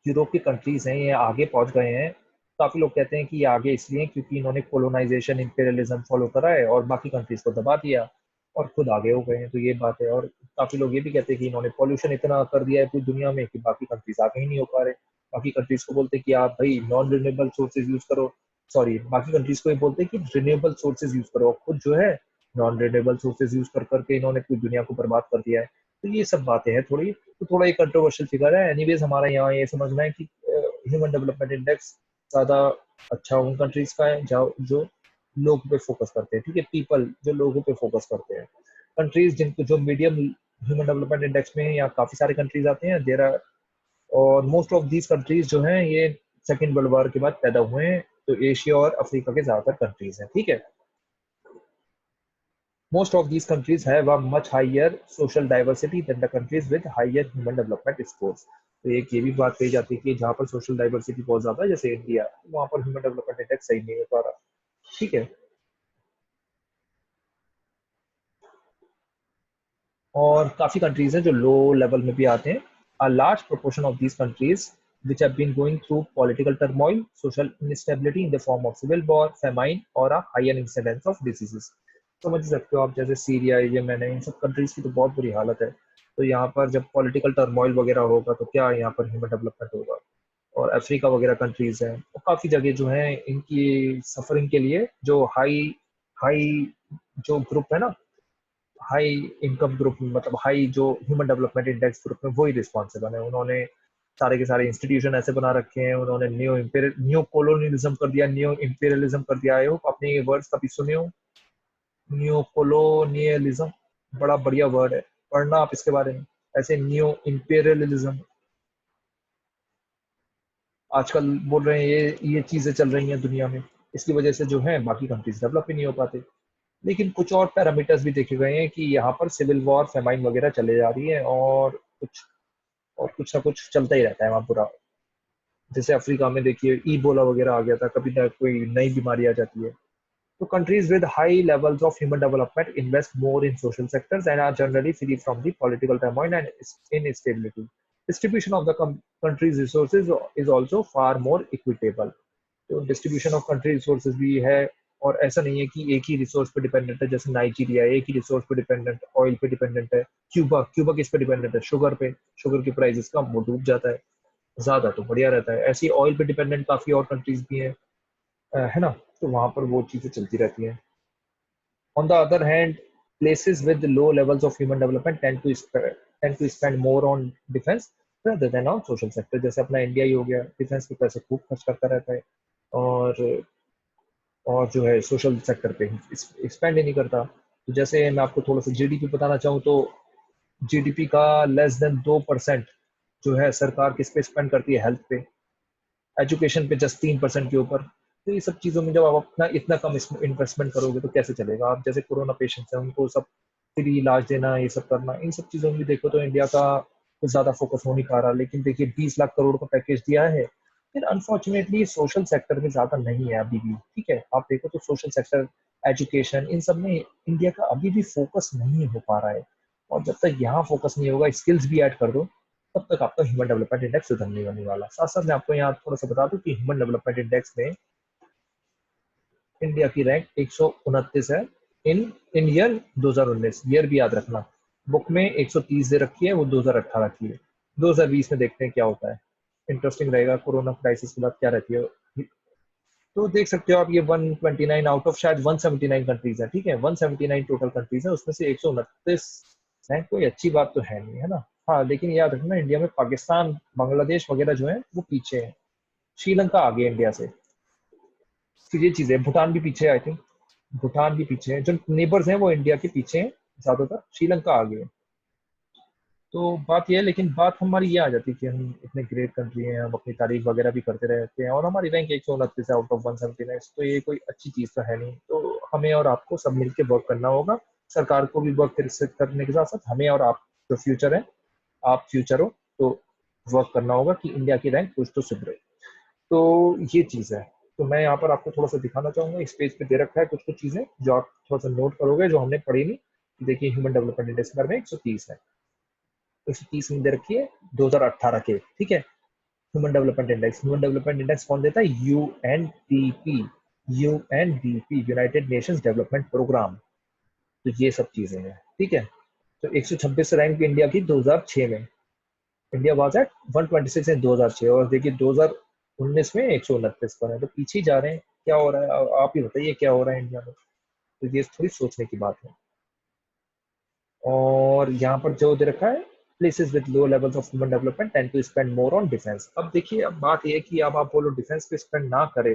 यूरोप की कंट्रीज हैं ये आगे पहुंच गए हैं। काफी लोग कहते हैं कि ये आगे इसलिए हैं क्योंकि इन्होंने कोलोनाइजेशन, इंपीरियलिज्म फॉलो करा है और बाकी कंट्रीज को दबा दिया और खुद आगे हो गए हैं, तो ये बात है। और काफी लोग ये भी कहते हैं कि इन्होंने पॉल्यूशन इतना कर दिया है पूरी दुनिया में कि बाकी कंट्रीज आगे ही नहीं हो पा रहे। बाकी कंट्रीज को बोलते हैं कि आप भाई नॉन रिन्यूएबल सोर्सेज यूज करो, सॉरी बाकी कंट्रीज को ये बोलते हैं कि रिन्यूएबल सोर्सेज यूज करो, खुद जो है नॉन रिन्यूएबल सोर्सेज यूज कर करके इन्होंने पूरी दुनिया को बर्बाद कर दिया है। तो ये सब बातें हैं थोड़ी, तो थोड़ा ये कंट्रोवर्शियल फिगर है। एनीवेज, हमारा यहाँ ये समझना है कि ह्यूमन डेवलपमेंट इंडेक्स ज्यादा अच्छा उन कंट्रीज का है जो लोगों पे फोकस करते हैं। ठीक है, पीपल जो लोगों पे फोकस करते हैं। कंट्रीज जिनको जो मीडियम ह्यूमन डेवलपमेंट इंडेक्स में है, यहाँ काफी सारे कंट्रीज आते हैं, देर आर, और मोस्ट ऑफ दीज कंट्रीज जो हैं ये सेकेंड वर्ल्ड वॉर के बाद पैदा हुए हैं। तो एशिया और अफ्रीका के ज्यादातर कंट्रीज हैं। ठीक है, most of these countries have a much higher social diversity than the countries with higher human development scores. तो एक ये भी बात कही जाती है कि जहाँ पर सोशल डाइवर्सिटी बहुत ज्यादा है जैसे इंडिया, वहाँ पर ह्यूमन डेवलपमेंट इंडेक्स सही नहीं हो पा रहा। ठीक है, और काफी कंट्रीज हैं जो लो लेवल में भी आते हैं. A large proportion of these countries which have been going through political turmoil, social instability in the form of civil war, famine or a higher incidence of diseases. समझ सकते हो आप, जैसे सीरिया, यमन है, इन सब कंट्रीज की तो बहुत बुरी हालत है. तो यहाँ पर जब पॉलिटिकल टर्मोइल वगैरह होगा तो क्या यहाँ पर ह्यूमन डेवलपमेंट होगा. और अफ्रीका वगैरह कंट्रीज हैं, और काफी जगह जो है इनकी सफरिंग के लिए जो हाई हाई जो ग्रुप है ना, हाई इनकम ग्रुप, मतलब हाई जो ह्यूमन डेवलपमेंट इंडेक्स ग्रुप में, वही रिस्पॉन्सिबल है. उन्होंने सारे के सारे इंस्टीट्यूशन ऐसे बना रखे हैं, उन्होंने न्यू कॉलोनियलिज्म कर दिया, न्यू इंपीरियलिज्म कर दिया. आए हो आपने ये वर्ड्स कभी सुने हो, न्यू कॉलोनियलिज्म? बड़ा बढ़िया वर्ड है, पढ़ना आप इसके बारे में. ऐसे न्यू इंपीरियलिज्म आजकल बोल रहे हैं, ये चीजें चल रही हैं दुनिया में. इसकी वजह से जो है बाकी कंट्रीज डेवलप ही नहीं हो पाते. लेकिन कुछ और पैरामीटर्स भी देखे गए हैं कि यहाँ पर सिविल वॉर, फेमाइन वगैरह चले जा रही है, और कुछ ना कुछ चलता ही रहता है वहाँ बुरा. जैसे अफ्रीका में देखिए ईबोला वगैरह आ गया था, कभी ना कोई नई बीमारी आ जाती है. तो countries with high levels of human development invest more in social sectors and are generally free from the political turmoil and instability. Distribution of the country's resources is also far more equitable. तो डिस्ट्रीब्यूशन ऑफ कंट्री रिसोर्सेज भी है, और ऐसा नहीं है कि एक ही रिसोर्स पे डिपेंडेंट है. जैसे नाइजीरिया एक ही रिसोर्स पे डिपेंडेंट, ऑयल पे डिपेंडेंट है. क्यूबा किस पे डिपेंडेंट है? शुगर पे. शुगर की प्राइसेस कम, वो डूब जाता है. ज्यादा तो बढ़िया रहता है. ऐसी ऑयल पे डिपेंडेंट काफी और कंट्रीज भी हैं, है ना. तो वहां पर वो चीजें चलती रहती हैं. On the other hand, places with low levels of human development tend to spend more on defense rather than on social sector. जैसे अपना इंडिया ही हो गया, डिफेंस पे पैसे खूब खर्च करता रहता है, और और जो है सोशल सेक्टर पे एक्सपेंड ही नहीं करता. तो जैसे मैं आपको थोड़ा सा जीडीपी बताना चाहूँ तो जीडीपी का लेस देन 2% जो है सरकार किस पे स्पेंड करती है? हेल्थ पे. एजुकेशन पे जस्ट 3% के ऊपर. तो ये सब चीज़ों में जब आप अपना इतना कम इन्वेस्टमेंट करोगे तो कैसे चलेगा. आप जैसे कोरोना पेशेंट्स हैं उनको सब फ्री इलाज देना, ये सब करना, इन सब चीज़ों में देखो तो इंडिया का कुछ ज़्यादा फोकस हो नहीं पा रहा. लेकिन देखिए 20 लाख करोड़ का पैकेज दिया है, फिर अनफॉर्चुनेटली सोशल सेक्टर में ज़्यादा नहीं है अभी भी. ठीक है, आप देखो तो सोशल सेक्टर, एजुकेशन, इन सब में इंडिया का अभी भी फोकस नहीं हो पा रहा है. और जब तक यहाँ फोकस नहीं होगा, स्किल्स भी ऐड कर दो, तब तक आपका ह्यूमन डेवलपमेंट इंडेक्स सुधर नहीं होने वाला. साथ साथ मैं आपको यहाँ थोड़ा सा बता दूं कि ह्यूमन डेवलपमेंट इंडेक्स में इंडिया की रैंक 129 है इन इन ईयर 2019. ईयर भी याद रखना, बुक में 130 दे रखी है, वो 2018 की है. 2020 में देखते हैं क्या होता है. इंटरेस्टिंग रहेगा, कोरोना क्राइसिस के बाद क्या रहती है. तो देख सकते हो आप, ये 129 आउट ऑफ शायद 179 कंट्रीज है. ठीक है, 179 टोटल कंट्रीज है, उसमें से 129 रैंक कोई अच्छी बात तो है नहीं, है ना. हाँ, लेकिन याद रखना इंडिया में पाकिस्तान, बांग्लादेश वगैरह जो है वो पीछे है. श्रीलंका आगे इंडिया से. फिर ये चीज है, भूटान भी पीछे है आई थिंक. भूटान भी पीछे है, जो नेबर्स हैं वो इंडिया के पीछे हैं ज्यादातर. श्रीलंका आगे है. तो बात ये है, लेकिन बात हमारी ये आ जाती है कि हम इतने ग्रेट कंट्री हैं, हम अपनी तारीफ वगैरह भी करते रहते हैं, और हमारी रैंक 129 आउट ऑफ 179. तो ये कोई अच्छी चीज तो है नहीं. तो हमें और आपको सब मिलकर वर्क करना होगा. सरकार को भी वर्क करने के साथ साथ हमें, और आप जो फ्यूचर है, आप फ्यूचर हो, तो वर्क करना होगा कि इंडिया की रैंक कुछ तो सुधरे. तो ये चीज है. तो मैं यहाँ पर आपको थोड़ा सा दिखाना चाहूंगा, इस पेज पे दे रखा है कुछ कुछ चीजें जो आप थोड़ा सा नोट करोगे, जो हमने पढ़ी नहीं. देखिए ह्यूमन डेवलपमेंट इंडेक्स के बारे में 130 है. 130 में दे रखी है 2018 के. ठीक है, ह्यूमन डेवलपमेंट इंडेक्स कौन देता है? UNDP. UNDP, United Nations Development Programme. तो ये सब चीजें हैं. ठीक है, तो 126 रैंक इंडिया की 2006 में. इंडिया वाज एट 126 इन 2006, और देखिए 2019 में 129 पर है. तो पीछे जा रहे हैं. क्या हो रहा है आप ही बताइए, क्या हो रहा है इंडिया में. तो ये थोड़ी सोचने की बात है. और यहाँ पर जो दे रखा है, places with low levels of human development tend to spend more on defence. अब देखिए, अब बात ये है कि अब आप बोलो डिफेंस पे स्पेंड ना करे,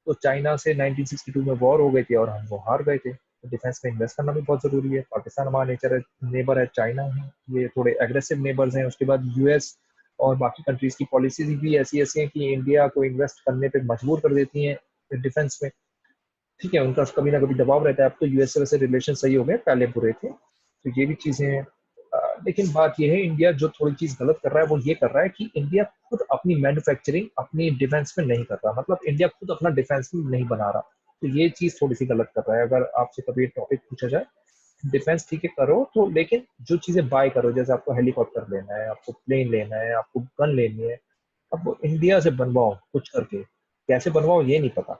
तो चाइना से 1962 में वॉर हो गई थी और हम वो हार गए थे. तो डिफेंस में इन्वेस्ट करना भी बहुत जरूरी है. पाकिस्तान हमारा नेबर है, चाइना है, ये थोड़े एग्रेसिव नेबर्स हैं. उसके बाद यूएस और बाकी कंट्रीज की पॉलिसीज भी ऐसी ऐसी हैं कि इंडिया को इन्वेस्ट करने पे मजबूर कर देती हैं डिफेंस में. ठीक है, उनका कभी ना कभी दबाव रहता है. अब तो यूएस से वैसे रिलेशन सही हो गए, पहले बुरे थे. तो ये भी चीजें हैं. लेकिन बात यह है, इंडिया जो थोड़ी चीज गलत कर रहा है वो ये कर रहा है कि इंडिया खुद अपनी मैन्युफैक्चरिंग अपनी डिफेंस में नहीं कर रहा. मतलब इंडिया खुद अपना डिफेंस में नहीं बना रहा. तो ये चीज थोड़ी सी गलत कर रहा है. अगर आपसे कभी टॉपिक पूछा जाए डिफेंस ठीक है करो तो, लेकिन जो चीजें बाय करो, जैसे आपको हेलीकॉप्टर लेना है, आपको प्लेन लेना है, आपको गन लेनी है, अब वो इंडिया से बनवाओ कुछ करके। कैसे बनवाओ ये नहीं पता,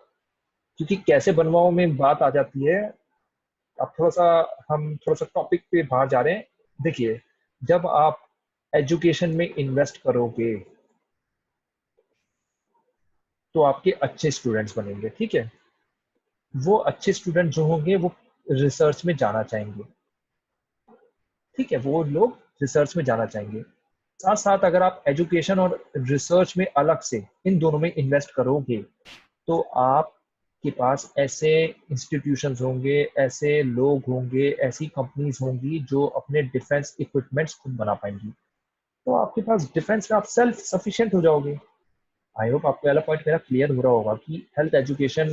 क्योंकि कैसे बनवाओ में बात आ जाती है। अब थोड़ा सा हम थोड़ा सा टॉपिक पे बाहर जा रहे हैं। देखिए, जब आप एजुकेशन में इन्वेस्ट करोगे तो आपके अच्छे स्टूडेंट्स बनेंगे, ठीक है। वो अच्छे स्टूडेंट जो होंगे वो रिसर्च में जाना चाहेंगे, ठीक है, वो लोग रिसर्च में जाना चाहेंगे। साथ साथ अगर आप एजुकेशन और रिसर्च में अलग से इन दोनों में इन्वेस्ट करोगे तो आपके पास ऐसे इंस्टीट्यूशंस होंगे, ऐसे लोग होंगे, ऐसी कंपनीज होंगी जो अपने डिफेंस इक्विपमेंट्स खुद बना पाएंगी। तो आपके पास डिफेंस में आप सेल्फ सफिशिएंट हो जाओगे। आई होप आपको पहला पॉइंट मेरा क्लियर हो रहा होगा कि हेल्थ, एजुकेशन,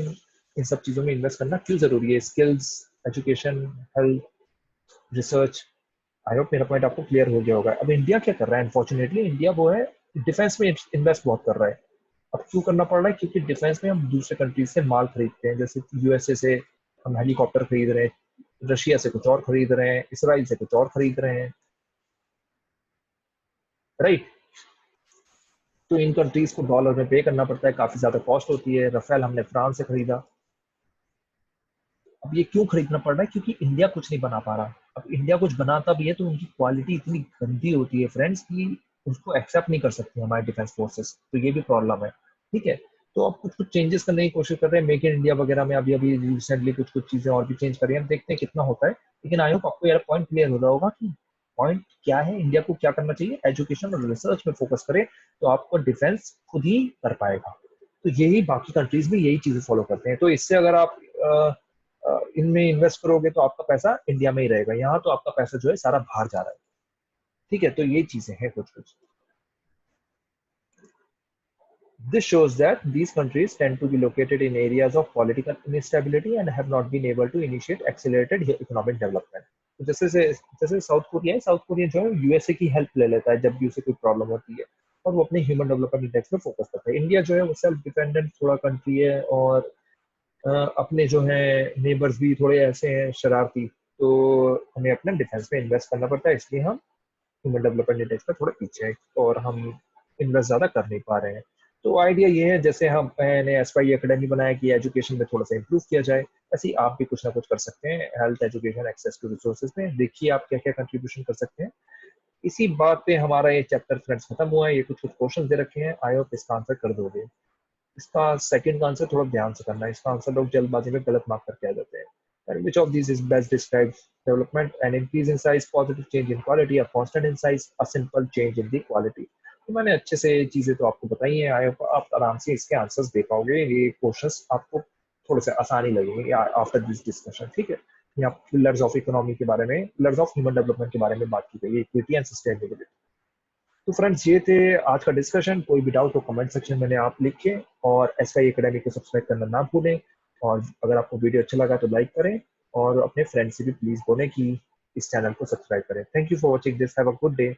इन सब चीजों में इन्वेस्ट करना क्यों जरूरी है। Skills, education, health, research. I hope मेरा पॉइंट आपको क्लियर हो गया होगा। अब इंडिया क्या कर रहा है, अनफॉर्चुनेटली इंडिया वो है डिफेंस में इन्वेस्ट बहुत कर रहा है। अब क्यों करना पड़ रहा है, क्योंकि डिफेंस में हम दूसरे कंट्रीज से माल खरीदते हैं, जैसे यूएसए से हम हेलीकॉप्टर खरीद रहे हैं, रशिया से कुछ और खरीद रहे हैं, इसराइल से कुछ और खरीद रहे हैं, राइट। तो इन कंट्रीज को डॉलर में पे करना पड़ता है, काफी ज्यादा कॉस्ट होती है। रफेल हमने फ्रांस से खरीदा। अब ये क्यों खरीदना पड़ रहा है, क्योंकि इंडिया कुछ नहीं बना पा रहा। अब इंडिया कुछ बनाता भी है तो उनकी क्वालिटी इतनी गंदी होती है फ्रेंड्स कि उसको एक्सेप्ट नहीं कर सकती हमारे डिफेंस फोर्सेस, तो ये भी प्रॉब्लम है, ठीक है। तो अब कुछ कुछ चेंजेस करने की कोशिश कर रहे हैं, मेक इन इंडिया वगैरह में अभी अभी रिसेंटली कुछ कुछ चीजें और भी चेंज करी हैं, देखते हैं कितना होता है। लेकिन आई होप आपको यार पॉइंट क्लियर हो रहा होगा कि पॉइंट क्या है, इंडिया को क्या करना चाहिए, एजुकेशन और रिसर्च में फोकस करे तो आपको डिफेंस खुद ही कर पाएगा। तो यही बाकी कंट्रीज भी यही चीजें फॉलो करते हैं। तो इससे अगर आप इनमें इन्वेस्ट करोगे तो आपका पैसा इंडिया में ही रहेगा, यहाँ तो आपका पैसा जो है सारा बाहर जा रहा है, ठीक है। तो ये चीजें हैं कुछ कुछ। This shows that these countries tend to be located in areas of political instability and have not been able to initiate accelerated economic development. तो जैसे साउथ कोरिया है, साउथ कोरिया जो है यूएसए की हेल्प ले लेता है जब भी उसे कोई प्रॉब्लम होती है, और वो अपने ह्यूमन डेवलपमेंट इंडेक्स में फोकस करता है। इंडिया जो है वो सेल्फ डिपेंडेंट थोड़ा कंट्री है, और अपने जो है नेबर्स भी थोड़े ऐसे हैं शरारती, तो हमें अपने डिफेंस में इन्वेस्ट करना पड़ता है, इसलिए हम ह्यूमन डेवलपमेंट इंडेक्स में थोड़े पीछे हैं और हम इन्वेस्ट ज़्यादा कर नहीं पा रहे हैं। तो आइडिया ये है, जैसे हम ने एसवाई एकेडमी बनाया कि एजुकेशन में थोड़ा सा इंप्रूव किया जाए, ऐसे ही आप भी कुछ ना कुछ कर सकते हैं health, education, access to resources में। देखिए आप क्या क्या कंट्रीब्यूशन कर सकते हैं। इसी बात पे हमारा ये चैप्टर फ्रेंड्स खत्म हुआ है। ये कुछ कुछ क्वेश्चन दे रखे हैं, आई होप इसका आंसर कर दोगे। इसका सेकंड आंसर थोड़ा ध्यान से करना है, इसका आंसर लोग जल्दबाजी में गलत मार्क करके आ जाते हैं। And which of these is best describes development? An increase in size, positive change in quality, a constant in size, a simple change in the quality. तो मैंने अच्छे से चीजें तो आपको बताई हैं, आप आराम से इसके आंसर्स दे पाओगे। ये क्वेश्चंस आपको थोड़े से आसानी लगेंगे आफ्टर दिस डिस्कशन, ठीक है। यहाँ पिलर्स ऑफ इकोनॉमी के बारे में, पिलर्स ऑफ ह्यूमन डेवलपमेंट के बारे में बात की गई है, इक्विटी एंड सस्टेनेबिलिटी। तो फ्रेंड्स ये थे आज का डिस्कशन। कोई भी डाउट हो कमेंट सेक्शन में आप लिखें, और एसवाई एकेडमी को सब्सक्राइब करना ना भूलें। और अगर आपको वीडियो अच्छा लगा तो लाइक करें, और अपने फ्रेंड्स से भी प्लीज बोलें कि इस चैनल को सब्सक्राइब करें। Thank you for watching this, have a good day.